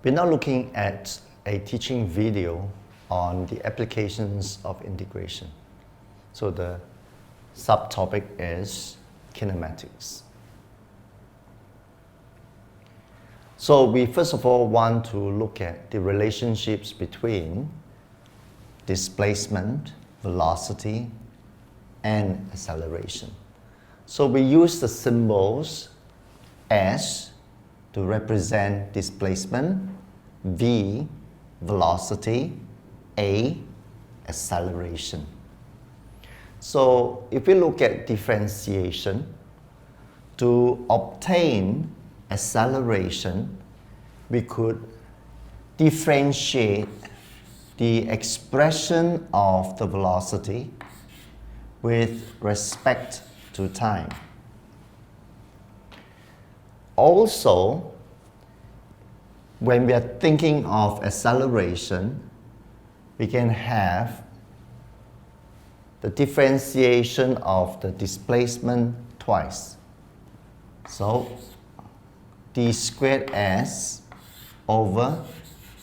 We're now looking at a teaching video on the applications of integration. So the subtopic is kinematics. So we first of all want to look at the relationships between displacement, velocity, and acceleration. So we use the symbols S to represent displacement, V, velocity, A, acceleration. So if we look at differentiation, to obtain acceleration, we could differentiate the expression of the velocity with respect to time. Also, when we are thinking of acceleration, we can have the differentiation of the displacement twice. So, d squared s over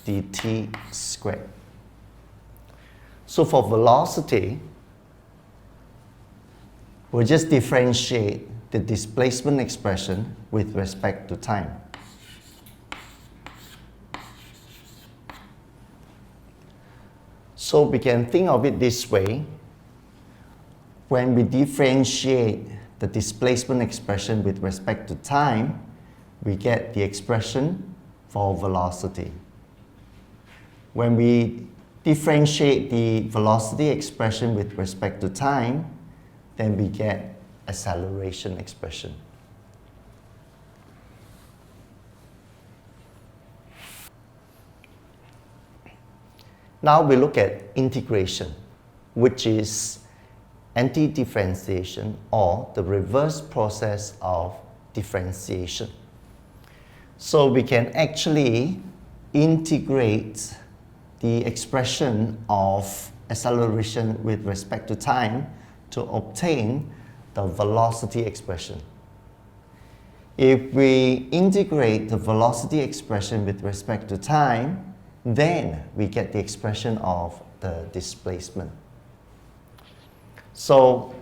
dt squared. So for velocity, we'll just differentiate the displacement expression with respect to time. So we can think of it this way. When we differentiate the displacement expression with respect to time, we get the expression for velocity. When we differentiate the velocity expression with respect to time, then we get acceleration expression. Now we look at integration, which is anti-differentiation or the reverse process of differentiation. So we can actually integrate the expression of acceleration with respect to time to obtain the velocity expression. If we integrate the velocity expression with respect to time, then we get the expression of the displacement. So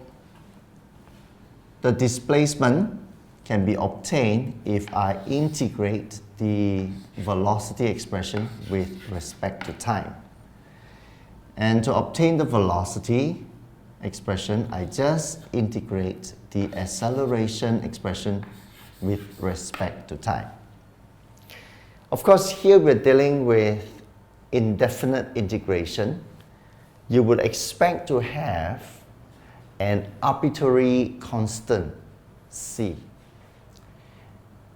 the displacement can be obtained if I integrate the velocity expression with respect to time. And to obtain the velocity expression, I just integrate the acceleration expression with respect to time. Of course, here we're dealing with indefinite integration. You would expect to have an arbitrary constant, c.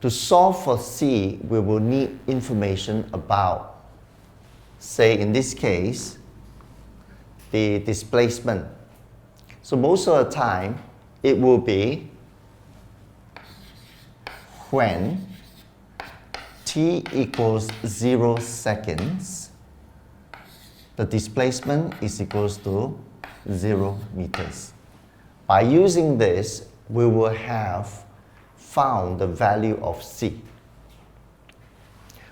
To solve for c, we will need information about, say in this case, the displacement. So most of the time, it will be when t equals 0 seconds, the displacement is equals to 0 meters. By using this, we will have found the value of c.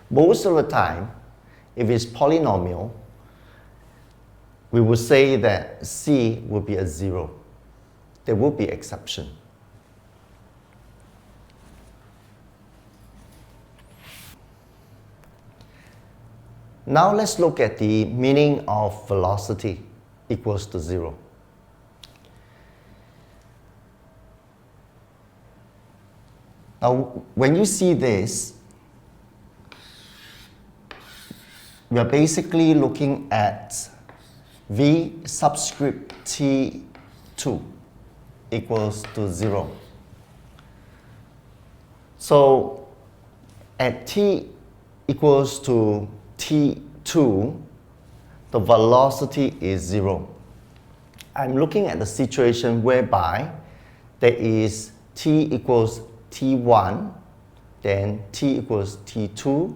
Most of the time, if it's polynomial, we will say that c will be a 0. There will be exception. Now let's look at the meaning of velocity equals to 0. Now, when you see this, we are basically looking at v subscript t2 equals to 0. So at t equals to t2, the velocity is 0. I'm looking at the situation whereby there is t equals t1, then t equals t2,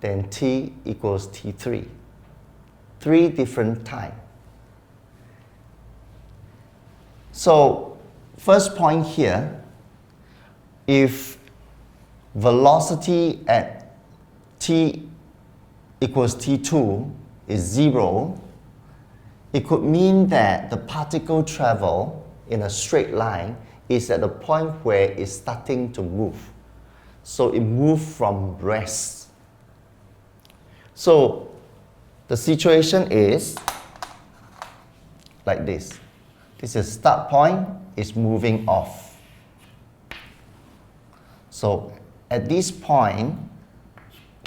then t equals t3. 3 different times. So first point here, if velocity at t equals t2 is 0, it could mean that the particle travel in a straight line is at the point where it's starting to move. So it moved from rest. So the situation is like this. This is start point, is moving off. So at this point,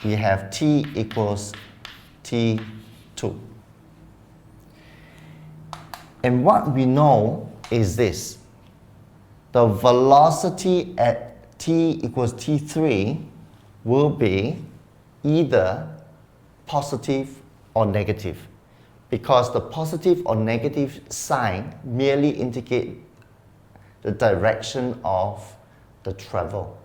we have t equals t2. And what we know is this. The velocity at t equals t3 will be either positive or negative, because the positive or negative sign merely indicate the direction of the travel.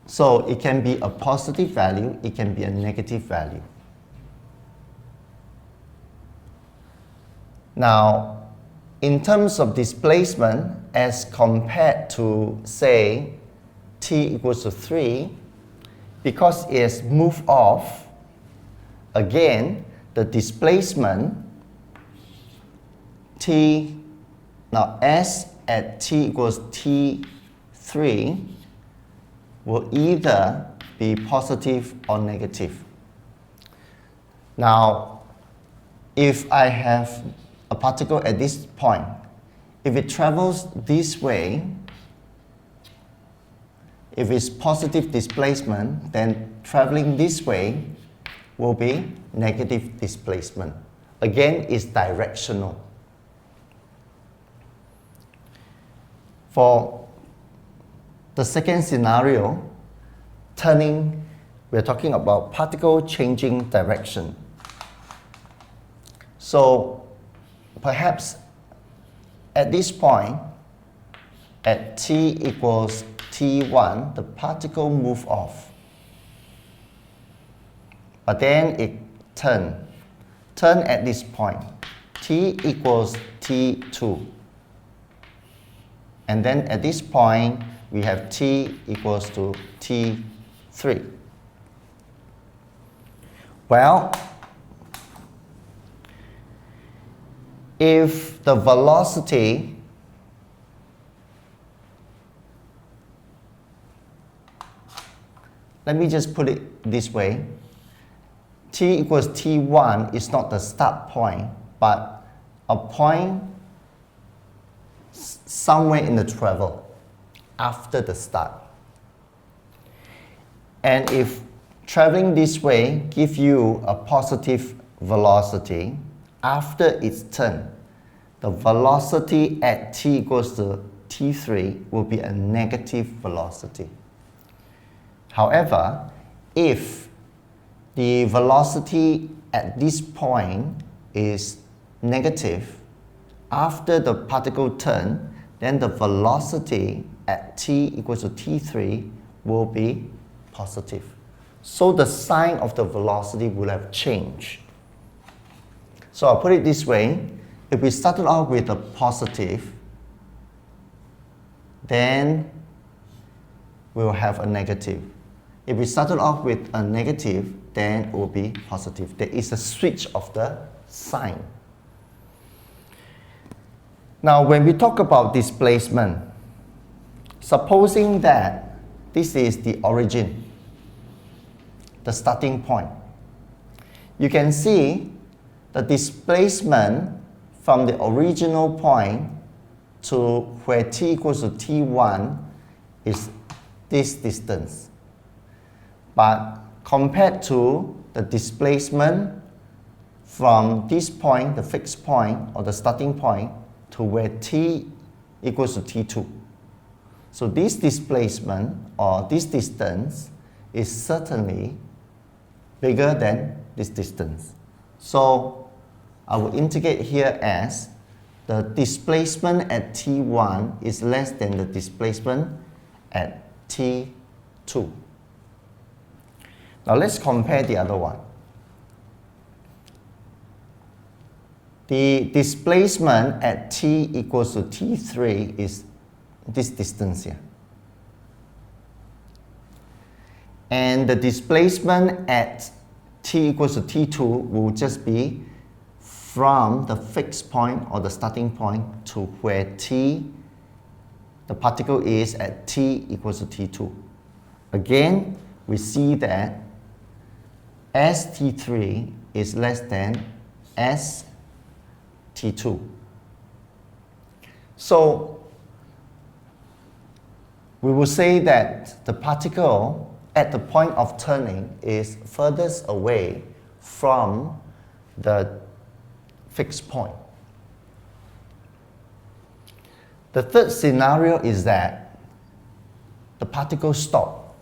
So it can be a positive value, it can be a negative value. Now, in terms of displacement, as compared to, say, t equals to 3, because it has moved off, again, the displacement now s at t equals t3 will either be positive or negative. Now, if I have a particle at this point, if it travels this way, if it's positive displacement, then traveling this way will be negative displacement. Again, it's directional. For the second scenario, turning, we're talking about particle changing direction. So perhaps at this point, at t equals t1, the particle moves off. But then it turn at this point, t equals t2. And then at this point, we have t equals to t3. Well, if the velocity let me just put it this way. T equals t1 is not the start point, but a point somewhere in the travel after the start. And if traveling this way gives you a positive velocity, after its turn, the velocity at t equals to t3 will be a negative velocity. However, if the velocity at this point is negative, after the particle turn, then the velocity at t equals to t3 will be positive. So the sign of the velocity will have changed. So I'll put it this way. If we started off with a positive, then we'll have a negative. If we started off with a negative, then it will be positive. There is a switch of the sign. Now, when we talk about displacement, supposing that this is the origin, the starting point, you can see the displacement from the original point to where t equals to t1 is this distance. But compared to the displacement from this point, the fixed point or the starting point, to where t equals to t2. So this displacement or this distance is certainly bigger than this distance. So I will indicate here as the displacement at t1 is less than the displacement at t2. Now let's compare the other one. The displacement at t equals to t3 is this distance here. And the displacement at t equals to t2 will just be from the fixed point or the starting point to where the particle is at t equals to t2. Again, we see that st3 is less than st2. So we will say that the particle at the point of turning is furthest away from the fixed point. The third scenario is that the particle stops.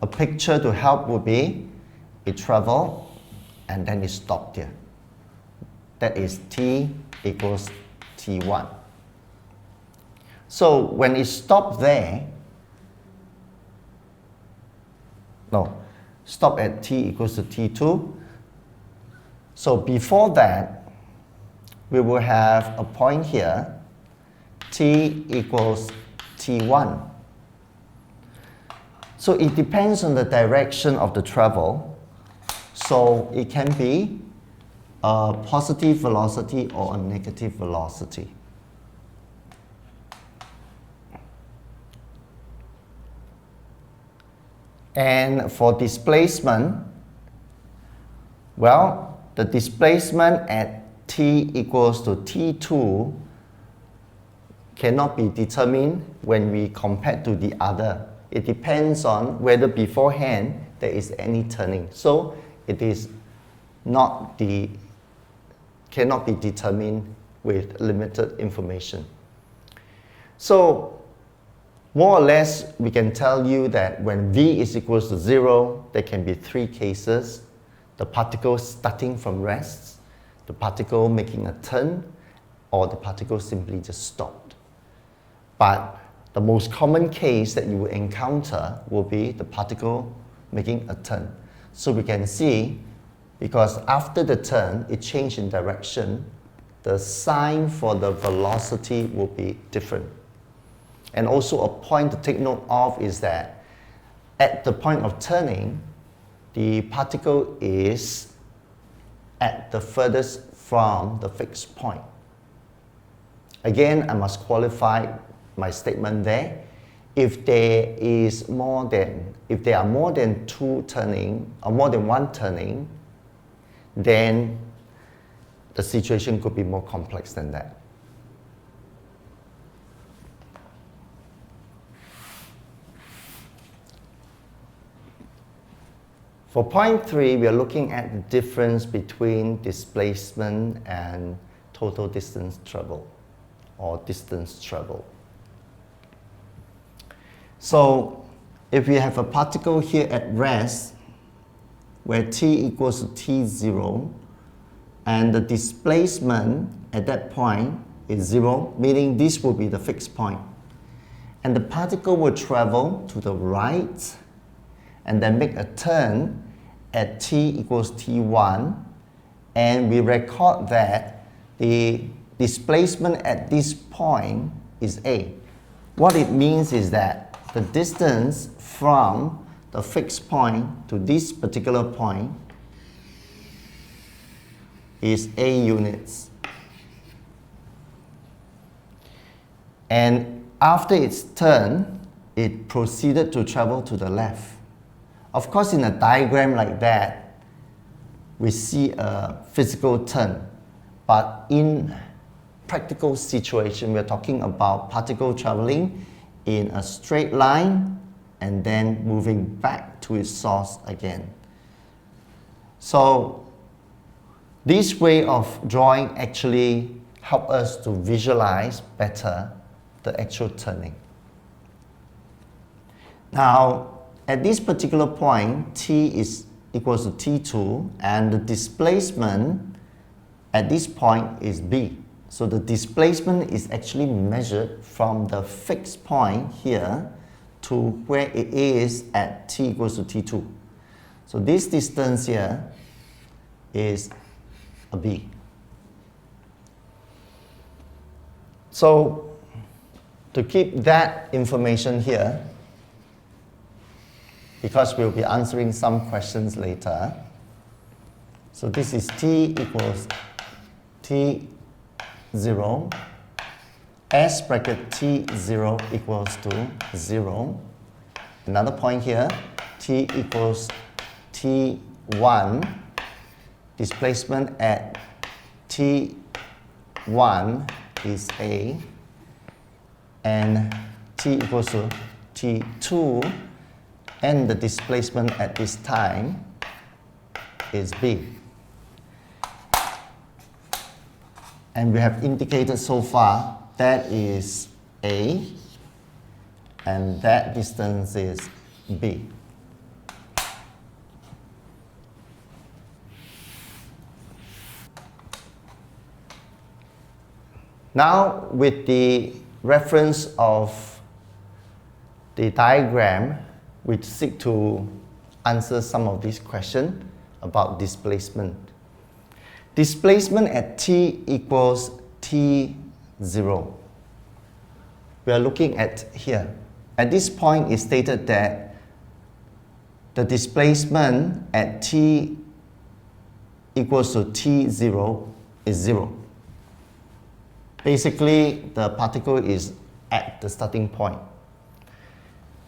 A picture to help would be it traveled and then it stopped here. That is t equals t1. So when it stopped there, stop at t equals to t2. So before that, we will have a point here, t equals t1. So it depends on the direction of the travel. So it can be a positive velocity or a negative velocity. And for displacement, well, the displacement at t equals to t2 cannot be determined when we compare to the other. It depends on whether beforehand there is any turning. So it is cannot be determined with limited information. So more or less, we can tell you that when v is equals to 0, there can be three cases. The particle starting from rest, the particle making a turn, or the particle simply just stopped. But the most common case that you will encounter will be the particle making a turn. So we can see, because after the turn, it changed in direction, the sign for the velocity will be different. And also a point to take note of is that at the point of turning, the particle is at the furthest from the fixed point. Again, I must qualify my statement there. If there are more than two turning or more than one turning, then the situation could be more complex than that. For point 3, we are looking at the difference between displacement and total distance travel or distance travel. So if we have a particle here at rest where t equals to t0 and the displacement at that point is 0, meaning this will be the fixed point. And the particle will travel to the right and then make a turn at t equals t1, and we record that the displacement at this point is a. What it means is that the distance from the fixed point to this particular point is a units. And after its turn, it proceeded to travel to the left. Of course, in a diagram like that, we see a physical turn. But in practical situation, we're talking about particle traveling in a straight line and then moving back to its source again. So this way of drawing actually helps us to visualize better the actual turning. Now, at this particular point, t is equals to t2, and the displacement at this point is b. So the displacement is actually measured from the fixed point here to where it is at t equals to t2. So this distance here is a b. So to keep that information here, because we'll be answering some questions later. So this is t equals t0, s bracket t0 equals to 0. Another point here, t equals t1, displacement at t1 is a, and t equals to t2, and the displacement at this time is b. And we have indicated so far that is a, and that distance is b. Now, with the reference of the diagram, we seek to answer some of these questions about displacement. Displacement at t equals t0. We are looking at here. At this point, it's stated that the displacement at t equals to t0 is 0. Basically, the particle is at the starting point.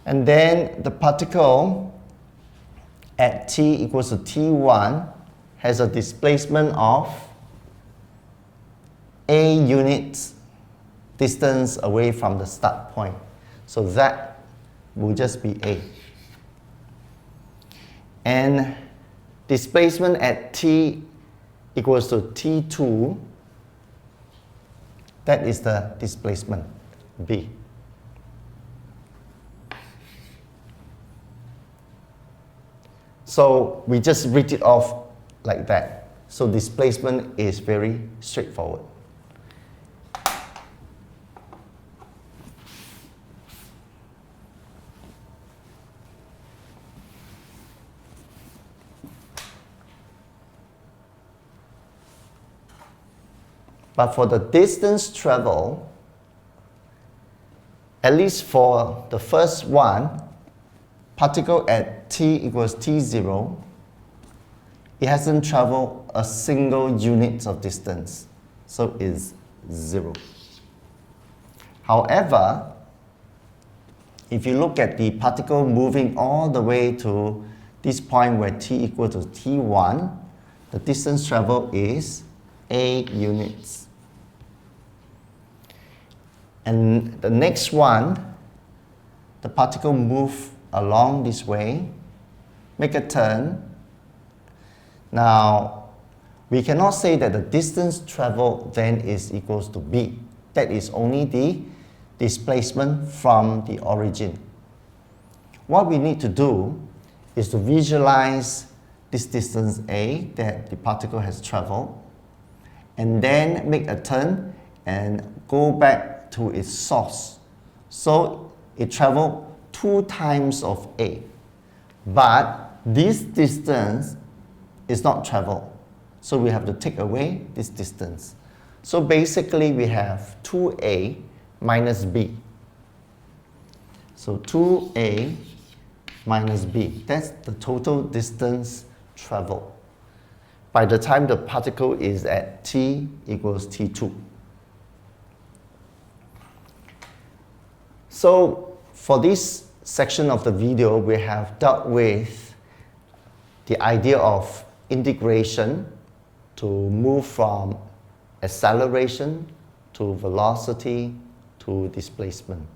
And then the particle at t equals to t1 has a displacement of a units distance away from the start point. So that will just be a. And displacement at t equals to t2, that is the displacement, b. So we just read it off like that. So displacement is very straightforward. But for the distance traveled, at least for the first one, particle at t equals t0, it hasn't traveled a single unit of distance, so it's 0. However, if you look at the particle moving all the way to this point where t equals to t1, the distance traveled is a units. And the next one, the particle moves along this way, make a turn. Now, we cannot say that the distance traveled then is equals to b. That is only the displacement from the origin. What we need to do is to visualize this distance a that the particle has traveled, and then make a turn and go back to its source. So it traveled 2 times of a, but this distance is not traveled. So we have to take away this distance. So basically we have 2a minus b. So 2a minus b, that's the total distance traveled by the time the particle is at t equals t2. So for this section of the video, we have dealt with the idea of integration to move from acceleration to velocity to displacement.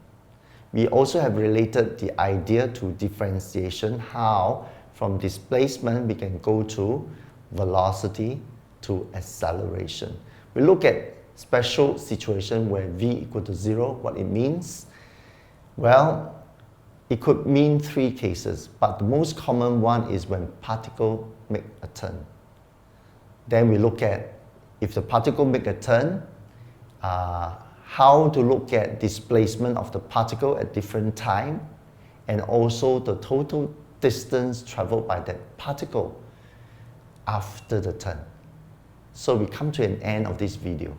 We also have related the idea to differentiation, how from displacement we can go to velocity to acceleration. We look at special situation where v equal to 0, what it means. Well, it could mean 3 cases, but the most common one is when particle make a turn. Then we look at if the particle make a turn, how to look at displacement of the particle at different time, and also the total distance traveled by that particle after the turn. So we come to an end of this video.